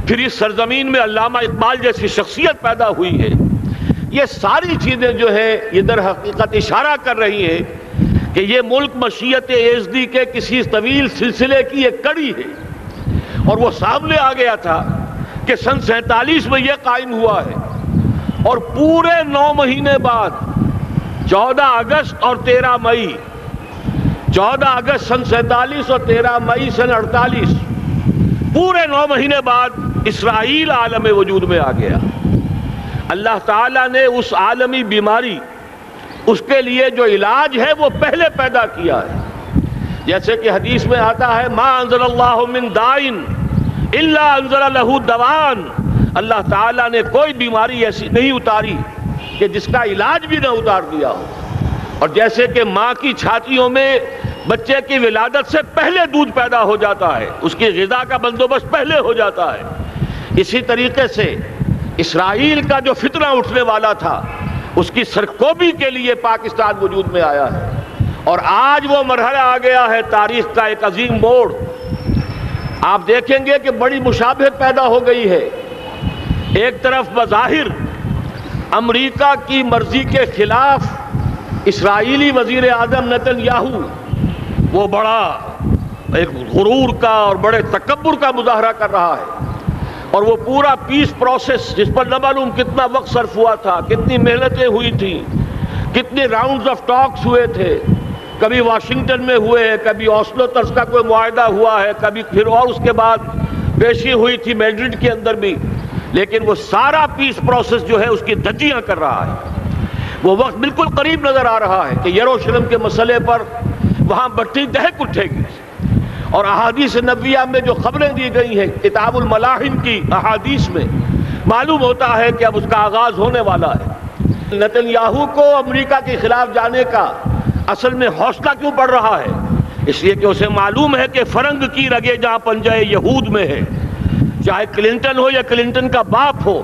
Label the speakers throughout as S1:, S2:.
S1: پھر اس سرزمین میں علامہ اقبال جیسی شخصیت پیدا ہوئی ہے. یہ ساری چیزیں جو ہے یہ در حقیقت اشارہ کر رہی ہیں کہ یہ ملک مشیت ایزدی کے کسی طویل سلسلے کی ایک کڑی ہے. اور وہ سامنے آ گیا تھا کہ سن 47 میں یہ قائم ہوا ہے، اور پورے 9 مہینے بعد 14 اگست اور 13 مئی، 14 اگست سن 47 اور 13 مئی سن 48، پورے 9 مہینے بعد اسرائیل عالم وجود میں آ گیا. اللہ تعالیٰ نے اس عالمی بیماری، اس کے لیے جو علاج ہے وہ پہلے پیدا کیا ہے. جیسے کہ حدیث میں آتا ہے ما انزل اللہ من دائن الا انزل لہ دوان، اللہ تعالیٰ نے کوئی بیماری ایسی نہیں اتاری کہ جس کا علاج بھی نہ اتار دیا ہو. اور جیسے کہ ماں کی چھاتیوں میں بچے کی ولادت سے پہلے دودھ پیدا ہو جاتا ہے، اس کی غذا کا بندوبست پہلے ہو جاتا ہے، اسی طریقے سے اسرائیل کا جو فتنہ اٹھنے والا تھا اس کی سرکوبی کے لیے پاکستان وجود میں آیا ہے. اور آج وہ مرحلہ آ گیا ہے تاریخ کا ایک عظیم موڑ. آپ دیکھیں گے کہ بڑی مشابہت پیدا ہو گئی ہے. ایک طرف بظاہر امریکہ کی مرضی کے خلاف اسرائیلی وزیر اعظم نتن یاہو وہ بڑا ایک غرور کا اور بڑے تکبر کا مظاہرہ کر رہا ہے، اور وہ پورا پیس پروسیس جس پر نہ معلوم کتنا وقت صرف ہوا تھا، کتنی محنتیں ہوئی تھیں، کتنے راؤنڈز آف ٹاکس ہوئے تھے، کبھی واشنگٹن میں ہوئے ہیں، کبھی اوسلو طرز کا کوئی معاہدہ ہوا ہے، کبھی پھر اور اس کے بعد پیشی ہوئی تھی میڈرڈ کے اندر بھی، لیکن وہ سارا پیس پروسیس جو ہے اس کی دھجیاں کر رہا ہے. وہ وقت بالکل قریب نظر آ رہا ہے کہ یروشلم کے مسئلے پر وہاں بٹی دہک اٹھے گی. اور احادیث نبویہ میں جو خبریں دی گئی ہیں کتاب الملاحم کی احادیث میں معلوم ہوتا ہے کہ اب اس کا آغاز ہونے والا ہے. نتن یاہو کو امریکہ کے خلاف جانے کا اصل میں حوصلہ کیوں پڑ رہا ہے؟ اس لیے کہ اسے معلوم ہے کہ فرنگ کی رگیں جہاں پنجہ یہود میں ہے، چاہے کلنٹن ہو یا کلنٹن کا باپ ہو،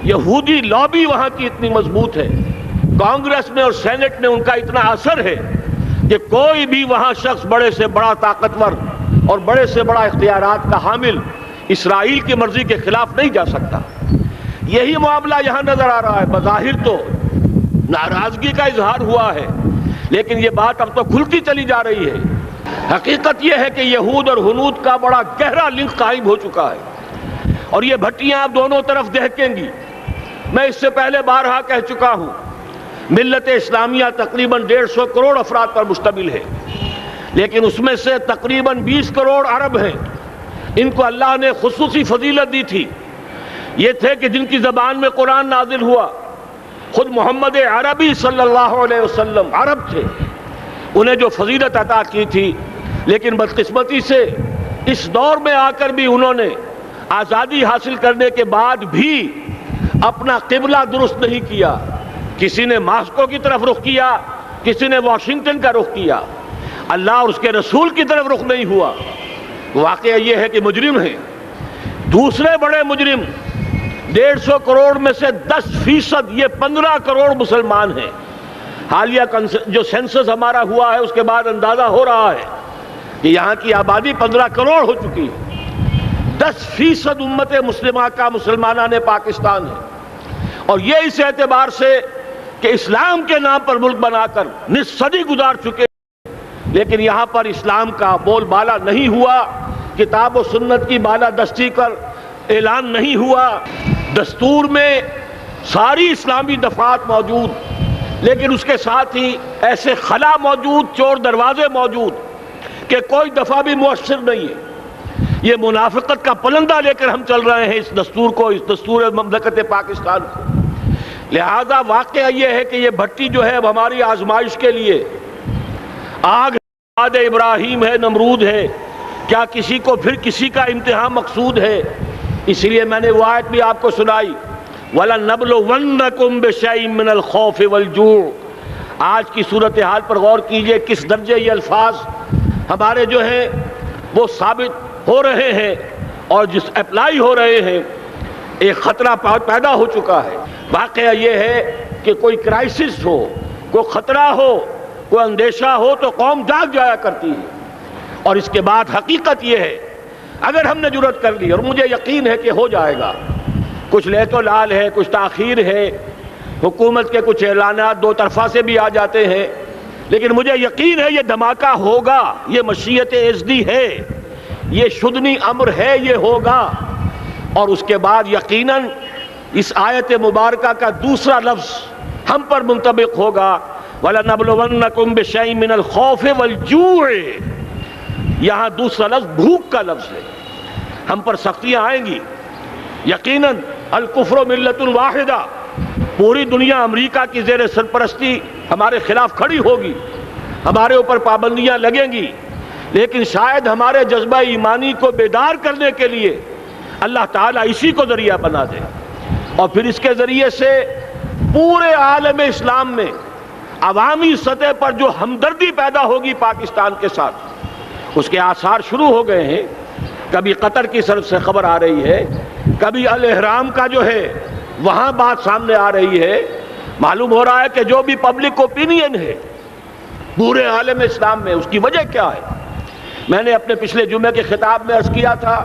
S1: یہودی لابی وہاں کی اتنی مضبوط ہے، کانگریس میں اور سینٹ میں ان کا اتنا اثر ہے کہ کوئی بھی وہاں شخص بڑے سے بڑا طاقتور اور بڑے سے بڑا اختیارات کا حامل اسرائیل کی مرضی کے خلاف نہیں جا سکتا. یہی معاملہ یہاں نظر آ رہا ہے. بظاہر تو ناراضگی کا اظہار ہوا ہے، لیکن یہ بات اب تو کھلتی چلی جا رہی ہے. حقیقت یہ ہے کہ یہود اور ہنود کا بڑا گہرا لنک قائم ہو چکا ہے، اور یہ بھٹیاں اب دونوں طرف دہکیں گی. میں اس سے پہلے بارہا کہہ چکا ہوں، ملت اسلامیہ تقریباً 150 کروڑ افراد پر مشتمل ہے، لیکن اس میں سے تقریباً 20 کروڑ عرب ہیں. ان کو اللہ نے خصوصی فضیلت دی تھی. یہ تھے کہ جن کی زبان میں قرآن نازل ہوا، خود محمد عربی صلی اللہ علیہ وسلم عرب تھے، انہیں جو فضیلت عطا کی تھی. لیکن بدقسمتی سے اس دور میں آ کر بھی انہوں نے آزادی حاصل کرنے کے بعد بھی اپنا قبلہ درست نہیں کیا. کسی نے ماسکو کی طرف رخ کیا، کسی نے واشنگٹن کا رخ کیا، اللہ اور اس کے رسول کی طرف رخ نہیں ہوا. واقعہ یہ ہے کہ مجرم ہیں. دوسرے بڑے مجرم 150 کروڑ میں سے 10% یہ 15 کروڑ مسلمان ہیں. حالیہ جو سینسس ہمارا ہوا ہے اس کے بعد اندازہ ہو رہا ہے کہ یہاں کی آبادی 15 کروڑ ہو چکی ہے. 10% امت مسلمہ کا مسلمانان پاکستان ہے، اور یہ اس اعتبار سے کہ اسلام کے نام پر ملک بنا کر نصف صدی گزار چکے، لیکن یہاں پر اسلام کا بول بالا نہیں ہوا، کتاب و سنت کی بالا دستی کر اعلان نہیں ہوا. دستور میں ساری اسلامی دفعات موجود، لیکن اس کے ساتھ ہی ایسے خلا موجود، چور دروازے موجود کہ کوئی دفعہ بھی مؤثر نہیں ہے. یہ منافقت کا پلندہ لے کر ہم چل رہے ہیں اس دستور کو، اس دستور مملکت پاکستان کو. لہذا واقعہ یہ ہے کہ یہ بھٹی جو ہے اب ہماری آزمائش کے لیے آگ آد ابراہیم ہے، نمرود ہے. کیا کسی کو پھر کسی کا امتحان مقصود ہے؟ اسی لیے میں نے وہ آیت بھی آپ کو سنائی، وَلَنَّبْلُوَنَّكُمْ بِشَيْءٍ مِّنَ الْخَوْفِ وَالْجُوعِ. آج کی صورتحال پر غور کیجئے، کس درجے یہ الفاظ ہمارے جو ہیں وہ ثابت ہو رہے ہیں اور جس اپلائی ہو رہے ہیں. ایک خطرہ پیدا ہو چکا ہے. واقعہ یہ ہے کہ کوئی کرائسس ہو، کوئی خطرہ ہو، کوئی اندیشہ ہو تو قوم جاگ جایا کرتی ہے. اور اس کے بعد حقیقت یہ ہے اگر ہم نے جرأت کر لی، اور مجھے یقین ہے کہ ہو جائے گا، کچھ لیت و لال ہے، کچھ تاخیر ہے، حکومت کے کچھ اعلانات دو طرفہ سے بھی آ جاتے ہیں، لیکن مجھے یقین ہے یہ دھماکہ ہوگا، یہ مشیت ایزدی ہے، یہ شدنی امر ہے، یہ ہوگا۔ اور اس کے بعد یقیناً اس آیت مبارکہ کا دوسرا لفظ ہم پر منطبق ہوگا، وَلَنَبْلُوَنَّكُمْ بِشَيْءٍ مِّنَ الْخَوْفِ وَالْجُوعِ۔ یہاں دوسرا لفظ بھوک کا لفظ ہے، ہم پر سختیاں آئیں گی یقیناً۔ الکفر ملت واحدہ، پوری دنیا امریکہ کی زیر سرپرستی ہمارے خلاف کھڑی ہوگی، ہمارے اوپر پابندیاں لگیں گی، لیکن شاید ہمارے جذبہ ایمانی کو بیدار کرنے کے لیے اللہ تعالیٰ اسی کو ذریعہ بنا دے، اور پھر اس کے ذریعے سے پورے عالم اسلام میں عوامی سطح پر جو ہمدردی پیدا ہوگی پاکستان کے ساتھ، اس کے آثار شروع ہو گئے ہیں۔ کبھی قطر کی طرف سے خبر آ رہی ہے، کبھی الاحرام کا جو ہے وہاں بات سامنے آ رہی ہے۔ معلوم ہو رہا ہے کہ جو بھی پبلک اوپینین ہے پورے عالم اسلام میں، اس کی وجہ کیا ہے؟ میں نے اپنے پچھلے جمعے کے خطاب میں عرض کیا تھا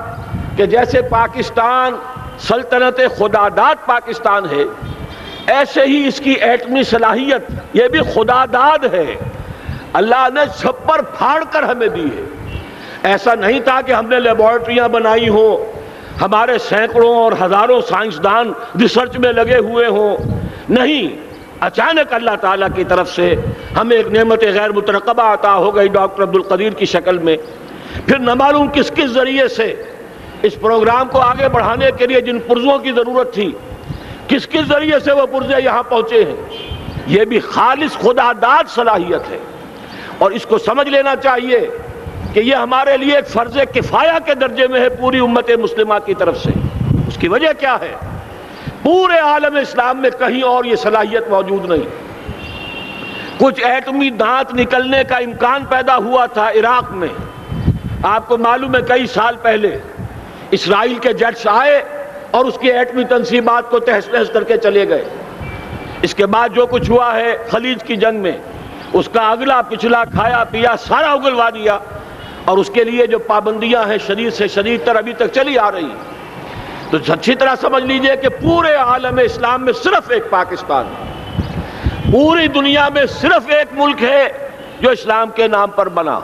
S1: کہ جیسے پاکستان سلطنت خداداد پاکستان ہے، ایسے ہی اس کی ایٹمی صلاحیت یہ بھی خداداد ہے، اللہ نے چھپر پھاڑ کر ہمیں دی ہے۔ ایسا نہیں تھا کہ ہم نے لیبارٹریاں بنائی ہوں، ہمارے سینکڑوں اور ہزاروں سائنسدان ریسرچ میں لگے ہوئے ہوں، نہیں، اچانک اللہ تعالیٰ کی طرف سے ہمیں ایک نعمت غیر مترقبہ عطا ہو گئی ڈاکٹر عبدالقدیر کی شکل میں۔ پھر نہ معلوم کس کس ذریعے سے اس پروگرام کو آگے بڑھانے کے لیے جن پرزوں کی ضرورت تھی، کس کس ذریعے سے وہ پرزے یہاں پہنچے ہیں۔ یہ بھی خالص خداداد صلاحیت ہے، اور اس کو سمجھ لینا چاہیے کہ یہ ہمارے لیے ایک فرض کفایہ کے درجے میں ہے پوری امت مسلمہ کی طرف سے۔ اس کی وجہ کیا ہے؟ پورے عالم اسلام میں کہیں اور یہ صلاحیت موجود نہیں۔ کچھ ایٹمی دانت نکلنے کا امکان پیدا ہوا تھا عراق میں، آپ کو معلوم ہے کئی سال پہلے اسرائیل کے جیٹس آئے اور اس کی ایٹمی تنصیبات کو تہس نہس کر کے چلے گئے۔ اس کے بعد جو کچھ ہوا ہے خلیج کی جنگ میں، اس کا اگلا پچھلا کھایا پیا سارا اگلوا دیا، اور اس کے لیے جو پابندیاں ہیں شدید سے شدید تر ابھی تک چلی آ رہی ہیں۔ تو اچھی طرح سمجھ لیجئے کہ پورے عالم اسلام میں صرف ایک پاکستان ہے، پوری دنیا میں صرف ایک ملک ہے جو اسلام کے نام پر بنا،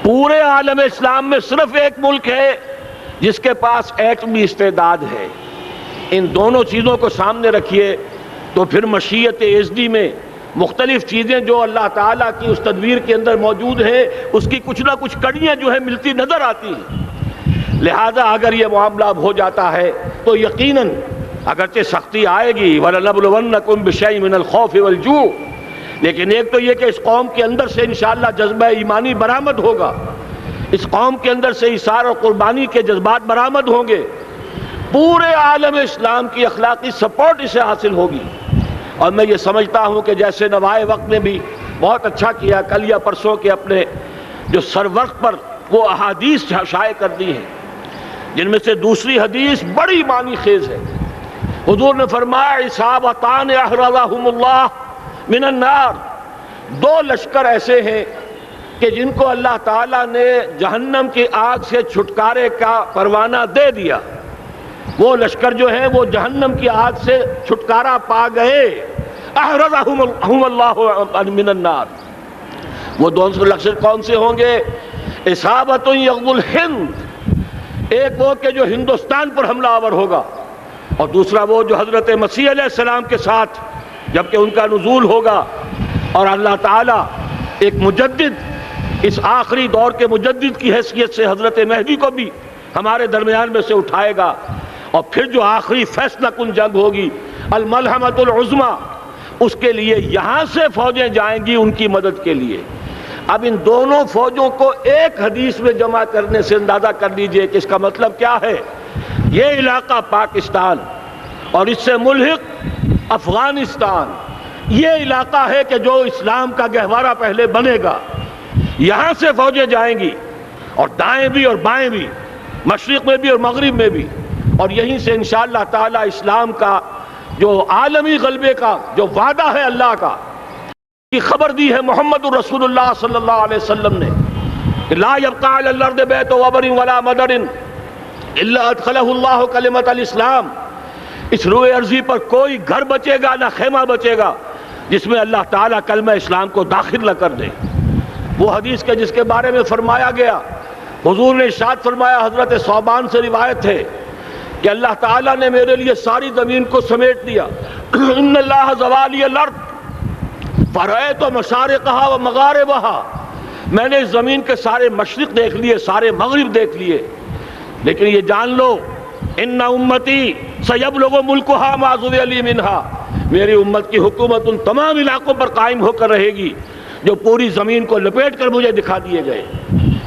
S1: پورے عالم اسلام میں صرف ایک ملک ہے جس کے پاس ایٹمی استعداد ہے۔ ان دونوں چیزوں کو سامنے رکھیے تو پھر مشیت ایزدی میں مختلف چیزیں جو اللہ تعالیٰ کی اس تدبیر کے اندر موجود ہے، اس کی کچھ نہ کچھ کڑیاں جو ہے ملتی نظر آتی ہیں۔ لہذا اگر یہ معاملہ اب ہو جاتا ہے تو یقیناً اگرچہ سختی آئے گی، وَلَنَبْلُوَنَّكُمْ بِشَيْءٍ مِّنَ الْخَوْفِ وَالْجُوعِ، لیکن ایک تو یہ کہ اس قوم کے اندر سے انشاءاللہ جذبہ ایمانی برآمد ہوگا، اس قوم کے اندر سے ایثار اور قربانی کے جذبات برآمد ہوں گے، پورے عالم اسلام کی اخلاقی سپورٹ اسے حاصل ہوگی۔ اور میں یہ سمجھتا ہوں کہ جیسے نوائے وقت نے بھی بہت اچھا کیا، کل یا پرسوں کے اپنے جو سر وقت پر وہ احادیث شائع کر دی ہیں، جن میں سے دوسری حدیث بڑی معنی خیز ہے۔ حضور نے فرمایا عصابتان احرزہم اللہ من النار، دو لشکر ایسے ہیں کہ جن کو اللہ تعالیٰ نے جہنم کی آگ سے چھٹکارے کا پروانہ دے دیا۔ وہ لشکر جو ہیں وہ جہنم کی آگ سے چھٹکارا پا گئے، احرزہم اللہ من النار۔ وہ دونوں لشکر کون سے ہوں گے؟ اصابت یغزو الہند، ایک وہ کہ جو ہندوستان پر حملہ آور ہوگا، اور دوسرا وہ جو حضرت مسیح علیہ السلام کے ساتھ جبکہ ان کا نزول ہوگا، اور اللہ تعالیٰ ایک مجدد، اس آخری دور کے مجدد کی حیثیت سے حضرت مہدی کو بھی ہمارے درمیان میں سے اٹھائے گا، اور پھر جو آخری فیصلہ کن جنگ ہوگی الملحمۃ العظمیٰ، اس کے لیے یہاں سے فوجیں جائیں گی ان کی مدد کے لیے۔ اب ان دونوں فوجوں کو ایک حدیث میں جمع کرنے سے اندازہ کر لیجئے کہ اس کا مطلب کیا ہے۔ یہ علاقہ پاکستان اور اس سے ملحق افغانستان، یہ علاقہ ہے کہ جو اسلام کا گہوارہ پہلے بنے گا، یہاں سے فوجیں جائیں گی، اور دائیں بھی اور بائیں بھی، مشرق میں بھی اور مغرب میں بھی، اور یہیں سے انشاءاللہ تعالی اسلام کا جو عالمی غلبے کا جو وعدہ ہے اللہ کا، کی خبر دی ہے محمد الرسول اللہ صلی اللہ علیہ وسلم نے۔ لا يبقى على الارض بیت وبر ولا مدر الا ادخلہ اللہ کلمۃ الاسلام، اس روئے ارضی پر کوئی گھر بچے گا نہ خیمہ بچے گا جس میں اللہ تعالیٰ کلمہ اسلام کو داخل نہ کر دے۔ وہ حدیث کے جس کے بارے میں فرمایا گیا، حضور نے ارشاد فرمایا، حضرت ثوبان سے روایت ہے کہ اللہ تعالیٰ نے میرے لیے ساری زمین کو سمیٹ دیا۔ ان اللہ زوالی الارض فرأیت مشارقہا و مغاربہا، میں نے اس زمین کے سارے مشرق دیکھ لیے، سارے مغرب دیکھ لیے، لیکن یہ جان لو ان امتی سیبلغ ملکہا ما ذوی لی منہا، میری امت کی حکومت ان تمام علاقوں پر قائم ہو کر رہے گی جو پوری زمین کو لپیٹ کر مجھے دکھا دیے گئے۔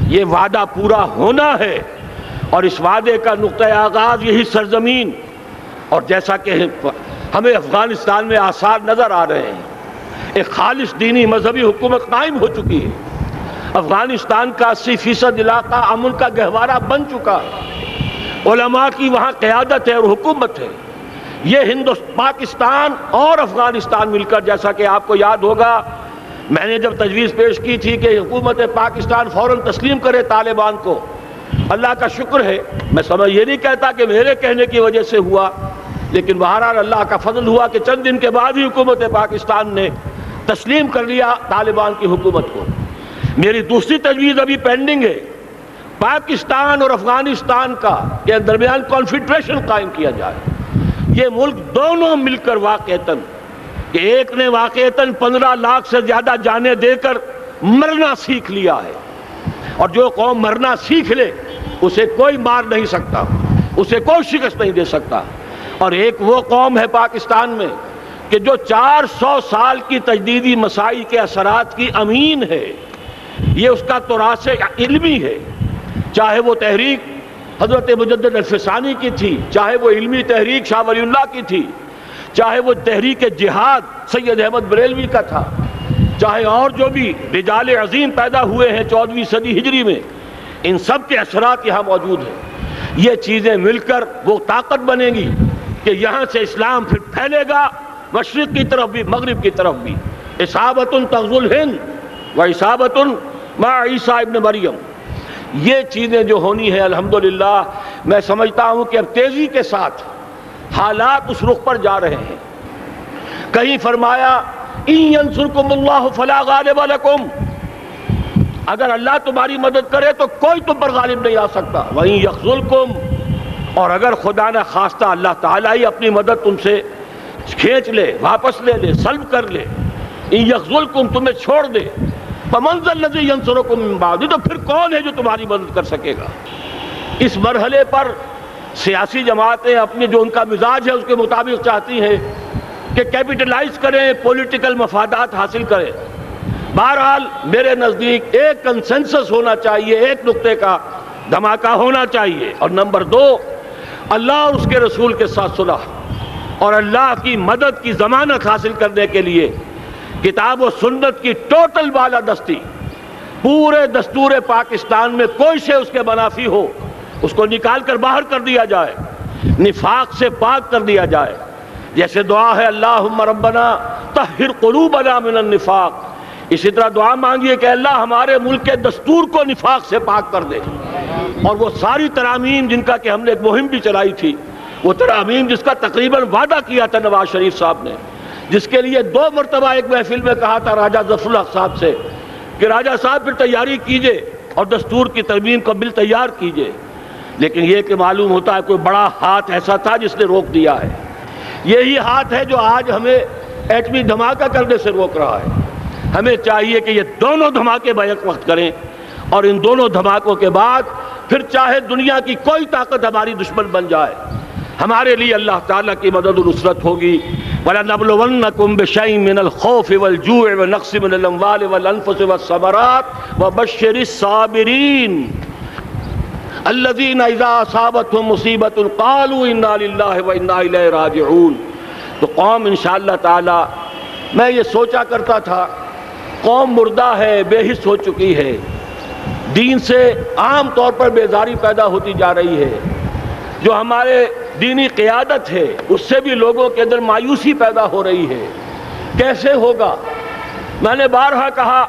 S1: یہ وعدہ پورا ہونا ہے، اور اس وعدے کا نقطہ آغاز یہی سرزمین، اور جیسا کہ ہمیں افغانستان میں آثار نظر آ رہے ہیں، ایک خالص دینی مذہبی حکومت قائم ہو چکی ہے۔ افغانستان کا 80% علاقہ امن کا گہوارہ بن چکا ہے، علماء کی وہاں قیادت ہے اور حکومت ہے۔ یہ پاکستان اور افغانستان مل کر، جیسا کہ آپ کو یاد ہوگا میں نے جب تجویز پیش کی تھی کہ حکومت پاکستان فوراً تسلیم کرے طالبان کو، اللہ کا شکر ہے، میں یہ نہیں کہتا کہ میرے کہنے کی وجہ سے ہوا، لیکن بہرحال اللہ کا فضل ہوا کہ چند دن کے بعد ہی حکومت پاکستان نے تسلیم کر لیا طالبان کی حکومت کو۔ میری دوسری تجویز ابھی پینڈنگ ہے، پاکستان اور افغانستان کا کے درمیان کانفیڈریشن قائم کیا جائے۔ یہ ملک دونوں مل کر واقعتاً، کہ ایک نے واقعتاً 15 لاکھ سے زیادہ جانیں دے کر مرنا سیکھ لیا ہے، اور جو قوم مرنا سیکھ لے اسے کوئی مار نہیں سکتا، اسے کوئی شکست نہیں دے سکتا، اور ایک وہ قوم ہے پاکستان میں کہ جو 400 سال کی تجدیدی مسائی کے اثرات کی امین ہے، یہ اس کا تراث علمی ہے، چاہے وہ تحریک حضرت مجدد الفسانی کی تھی، چاہے وہ علمی تحریک شاہ ولی اللہ کی تھی، چاہے وہ تحریک جہاد سید احمد بریلوی کا تھا، چاہے اور جو بھی رجال عظیم پیدا ہوئے ہیں 14ویں صدی ہجری میں، ان سب کے اثرات یہاں موجود ہیں۔ یہ چیزیں مل کر وہ طاقت بنے گی کہ یہاں سے اسلام پھر پھیلے گا، مشرق کی طرف بھی مغرب کی طرف بھی۔ اصابۃ تغزو الہند و اصابۃ مع عیسیٰ ابن مریم، یہ چیزیں جو ہونی ہیں الحمدللہ میں سمجھتا ہوں کہ اب تیزی کے ساتھ حالات اس رخ پر جا رہے ہیں۔ کہیں فرمایا ان ینصرکم اللہ فلا غالب لکم، اگر اللہ تمہاری مدد کرے تو کوئی تم پر غالب نہیں آ سکتا، وَإِن یخذلکم، اور اگر خدا نہ خواستہ اللہ تعالیٰ ہی اپنی مدد تم سے کھینچ لے، واپس لے لے، سلب کر لے، ان یخذلکم، تمہیں چھوڑ دے، فمن ذا الذی ینصرکم من بعد، تو پھر کون ہے جو تمہاری مدد کر سکے گا۔ اس مرحلے پر سیاسی جماعتیں اپنے جو ان کا مزاج ہے اس کے مطابق چاہتی ہیں کہ کیپٹلائز کریں، پولیٹیکل مفادات حاصل کریں۔ بہرحال میرے نزدیک ایک کنسنسس ہونا چاہیے، ایک نقطے کا دھماکہ ہونا چاہیے، اور نمبر 2 اللہ اور اس کے رسول کے ساتھ صلح اور اللہ کی مدد کی ضمانت حاصل کرنے کے لیے کتاب و سنت کی ٹوٹل بالادستی، پورے دستور پاکستان میں کوئی شے اس کے منافی ہو اس کو نکال کر باہر کر دیا جائے، نفاق سے پاک کر دیا جائے۔ جیسے دعا ہے اللہم ربنا طہر قلوبنا من النفاق، اسی طرح دعا مانگیے کہ اللہ ہمارے ملک کے دستور کو نفاق سے پاک کر دے، اور وہ ساری ترامیم جن کا کہ ہم نے ایک مہم بھی چلائی تھی، وہ ترامیم جس کا تقریباً وعدہ کیا تھا نواز شریف صاحب نے، جس کے لیے 2 مرتبہ ایک محفل میں کہا تھا راجہ ظفر الحق صاحب سے کہ راجہ صاحب پھر تیاری کیجئے اور دستور کی ترمیم کا بل تیار کیجئے، لیکن یہ کہ معلوم ہوتا ہے کوئی بڑا ہاتھ ایسا تھا جس نے روک دیا ہے۔ یہی ہاتھ ہے جو آج ہمیں ایٹمی دھماکہ کرنے سے روک رہا ہے۔ ہمیں چاہیے کہ یہ دونوں دھماکے بیک وقت کریں، اور ان دونوں دھماکوں کے بعد پھر چاہے دنیا کی کوئی طاقت ہماری دشمن بن جائے، ہمارے لیے اللہ تعالیٰ کی مدد و نصرت ہوگی۔ وَلَنَبْلُوَنَّكُمْ بِشَيْءٍ مِّنَ الْخَوْفِ وَالْجُوعِ وَنَقْصٍ مِّنَ الْأَمْوَالِ وَالْأَنفُسِ وَالثَّمَرَاتِ وَبَشِّرِ الصَّابِرِينَ الَّذِينَ إِذَا أَصَابَتْهُم مُّصِيبَةٌ قَالُوا إِنَّا لِلَّهِ وَإِنَّا إِلَيْهِ رَاجِعُونَ۔ تو قوم انشاءاللہ تعالی، میں یہ سوچا کرتا تھا قوم مردہ ہے، بے حس ہو چکی ہے، دین سے عام طور پر بیزاری پیدا ہوتی جا رہی ہے، جو ہمارے دینی قیادت ہے اس سے بھی لوگوں کے اندر مایوسی پیدا ہو رہی ہے۔ کیسے ہوگا؟ میں نے بارہا کہا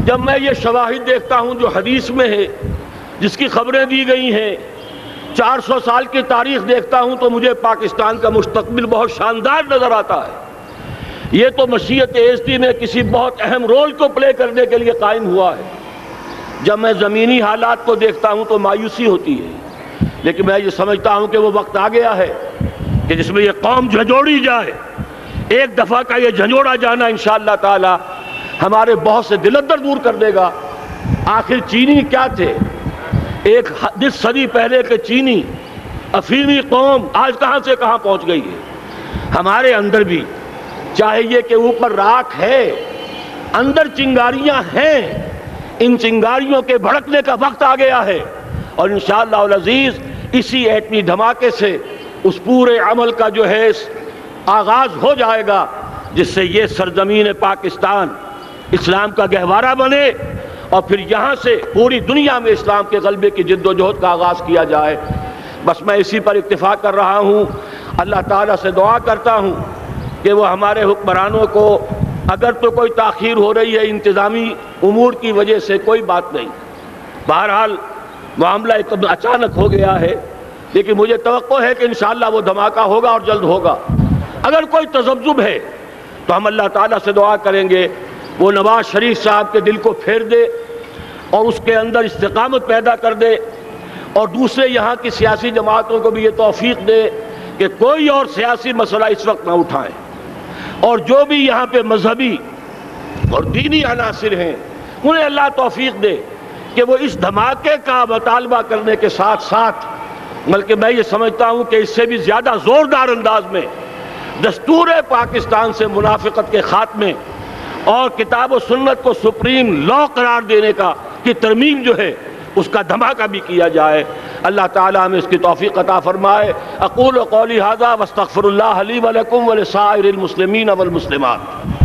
S1: جب میں یہ شواہد دیکھتا ہوں جو حدیث میں ہے، جس کی خبریں دی گئی ہیں، 400 سال کی تاریخ دیکھتا ہوں، تو مجھے پاکستان کا مستقبل بہت شاندار نظر آتا ہے۔ یہ تو مشیت ایزدی میں کسی بہت اہم رول کو پلے کرنے کے لیے قائم ہوا ہے۔ جب میں زمینی حالات کو دیکھتا ہوں تو مایوسی ہوتی ہے، لیکن میں یہ سمجھتا ہوں کہ وہ وقت آ گیا ہے کہ جس میں یہ قوم جھنجھوڑی جائے۔ ایک دفعہ کا یہ جھنجھوڑا جانا انشاءاللہ تعالی ہمارے بہت سے دل اندر دور کر دے گا۔ آخر چینی کیا تھے؟ ایک 10 صدی پہلے کے چینی افریقی قوم آج کہاں سے کہاں پہنچ گئی ہے۔ ہمارے اندر بھی چاہے یہ کہ اوپر راکھ ہے، اندر چنگاریاں ہیں، ان چنگاریوں کے بھڑکنے کا وقت آ گیا ہے، اور انشاءاللہ العزیز اسی ایٹمی دھماکے سے اس پورے عمل کا جو ہے آغاز ہو جائے گا، جس سے یہ سرزمین پاکستان اسلام کا گہوارہ بنے، اور پھر یہاں سے پوری دنیا میں اسلام کے غلبے کی جد و جہد کا آغاز کیا جائے۔ بس میں اسی پر اکتفا کر رہا ہوں۔ اللہ تعالیٰ سے دعا کرتا ہوں کہ وہ ہمارے حکمرانوں کو، اگر تو کوئی تاخیر ہو رہی ہے انتظامی امور کی وجہ سے، کوئی بات نہیں، بہرحال معاملہ ایک اچانک ہو گیا ہے، لیکن مجھے توقع ہے کہ انشاءاللہ وہ دھماکہ ہوگا اور جلد ہوگا۔ اگر کوئی تذبذب ہے تو ہم اللہ تعالیٰ سے دعا کریں گے وہ نواز شریف صاحب کے دل کو پھیر دے اور اس کے اندر استقامت پیدا کر دے، اور دوسرے یہاں کی سیاسی جماعتوں کو بھی یہ توفیق دے کہ کوئی اور سیاسی مسئلہ اس وقت نہ اٹھائیں، اور جو بھی یہاں پہ مذہبی اور دینی عناصر ہیں انہیں اللہ توفیق دے کہ وہ اس دھماکے کا مطالبہ کرنے کے ساتھ ساتھ، بلکہ میں یہ سمجھتا ہوں کہ اس سے بھی زیادہ زوردار انداز میں دستور پاکستان سے منافقت کے خاتمے اور کتاب و سنت کو سپریم لا قرار دینے کی ترمیم جو ہے اس کا دھماکہ بھی کیا جائے۔ اللہ تعالیٰ ہمیں اس کی توفیق عطا فرمائے۔ اقول قولی ھذا واستغفر اللہ لی ولکم ولسائر المسلمین والمسلمات۔